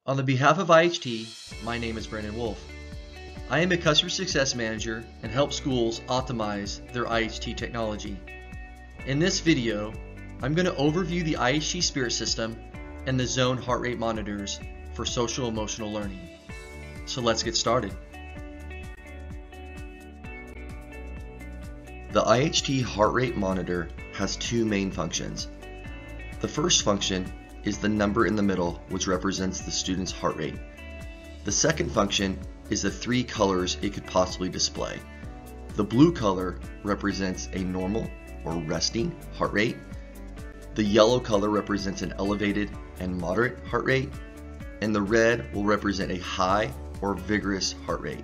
On the behalf of IHT, my name is Brandon Wolf. I am a Customer Success Manager and help schools optimize their IHT technology. In this video, I'm going to overview the IHT Spirit System and the Zone heart rate monitors for social emotional learning. So let's get started. The IHT heart rate monitor has two main functions. The first function is the number in the middle, which represents the student's heart rate. The second function is the three colors it could possibly display. The blue color represents a normal or resting heart rate. The yellow color represents an elevated and moderate heart rate. And the red will represent a high or vigorous heart rate.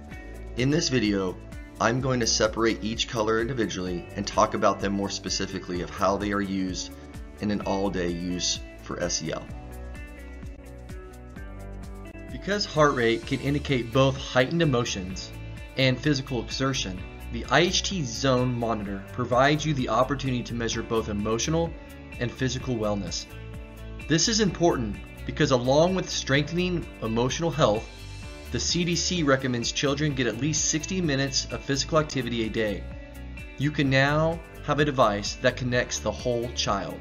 In this video, I'm going to separate each color individually and talk about them more specifically of how they are used in an all-day use for SEL. Because heart rate can indicate both heightened emotions and physical exertion, the IHT Zone monitor provides you the opportunity to measure both emotional and physical wellness. This is important because along with strengthening emotional health, the CDC recommends children get at least 60 minutes of physical activity a day. You can now have a device that connects the whole child.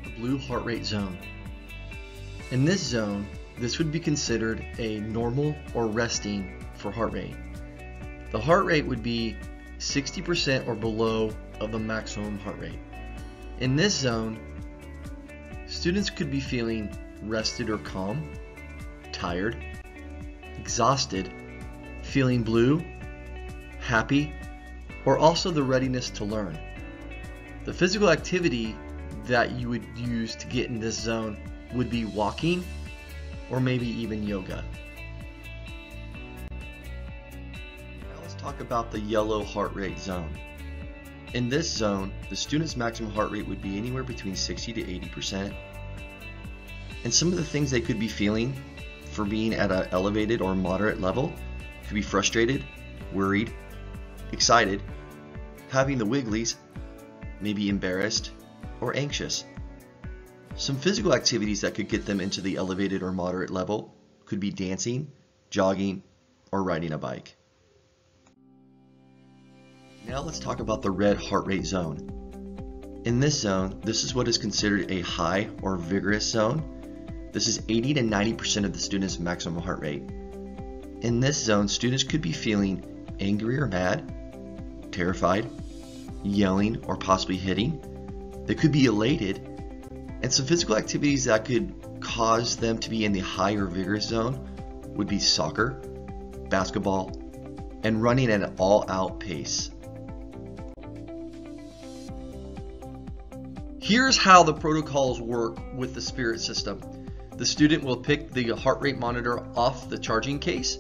The blue heart rate zone. In this zone, this would be considered a normal or resting for heart rate. The heart rate would be 60% or below of the maximum heart rate. In this zone, students could be feeling rested or calm, tired, exhausted, feeling blue, happy, or also the readiness to learn. The physical activity that you would use to get in this zone would be walking or maybe even yoga. Now let's talk about the yellow heart rate zone. In this zone, the student's maximum heart rate would be anywhere between 60 to 80%. And some of the things they could be feeling for being at an elevated or moderate level could be frustrated, worried, excited, having the wigglies, maybe embarrassed, or anxious. Some physical activities that could get them into the elevated or moderate level could be dancing, jogging, or riding a bike. Now let's talk about the red heart rate zone. In this zone, this is what is considered a high or vigorous zone. This is 80 to 90% of the student's maximum heart rate. In this zone, students could be feeling angry or mad, terrified, yelling, or possibly hitting. They could be elated, and some physical activities that could cause them to be in the high or vigorous zone would be soccer, basketball, and running at an all-out pace. Here's how the protocols work with the Spirit system. The student will pick the heart rate monitor off the charging case,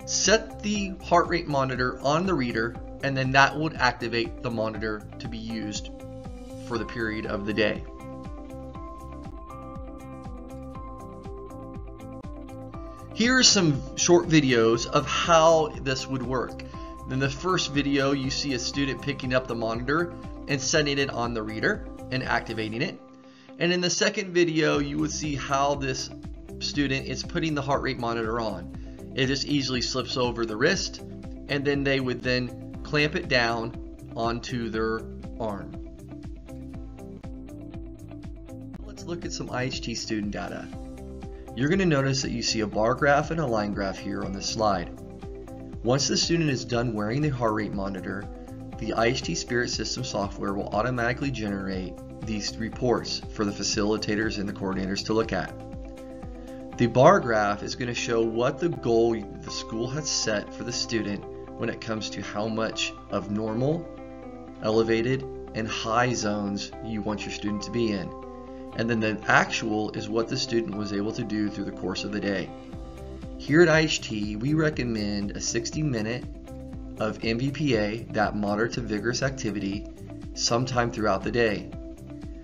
set the heart rate monitor on the reader, and then that would activate the monitor to be used for the period of the day. Here are some short videos of how this would work. In the first video, you see a student picking up the monitor and setting it on the reader and activating it. And in the second video, you would see how this student is putting the heart rate monitor on. It just easily slips over the wrist, and then they would then clamp it down onto their arm. Let's look at some IHT student data. You're going to notice that you see a bar graph and a line graph here on this slide. Once the student is done wearing the heart rate monitor, the IHT Spirit System software will automatically generate these reports for the facilitators and the coordinators to look at. The bar graph is going to show what the goal the school has set for the student when it comes to how much of normal, elevated, and high zones you want your student to be in. And then the actual is what the student was able to do through the course of the day. Here at IHT, we recommend a 60-minute of MVPA, that moderate to vigorous activity, sometime throughout the day.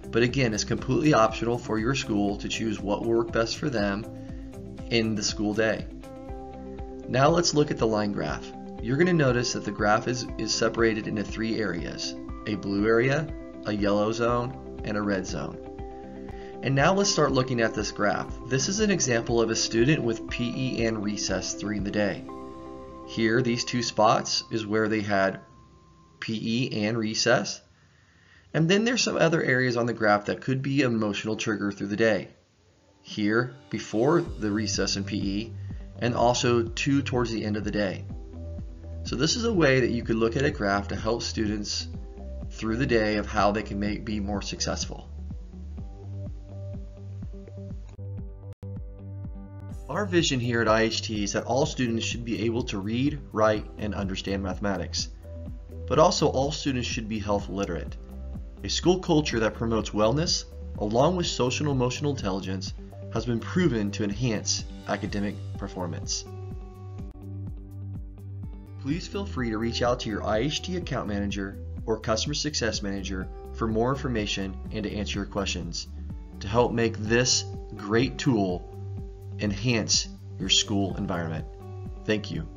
But again, it's completely optional for your school to choose what will work best for them in the school day. Now let's look at the line graph. You're going to notice that the graph is separated into three areas: a blue area, a yellow zone, and a red zone. And now let's start looking at this graph. This is an example of a student with PE and recess during the day. Here, these two spots is where they had PE and recess. And then there's some other areas on the graph that could be an emotional trigger through the day. Here, before the recess and PE, and also two towards the end of the day. So this is a way that you could look at a graph to help students through the day of how they can be more successful. Our vision here at IHT is that all students should be able to read, write, and understand mathematics. But also all students should be health literate. A school culture that promotes wellness, along with social and emotional intelligence, has been proven to enhance academic performance. Please feel free to reach out to your IHT account manager or customer success manager for more information and to answer your questions to help make this great tool enhance your school environment. Thank you.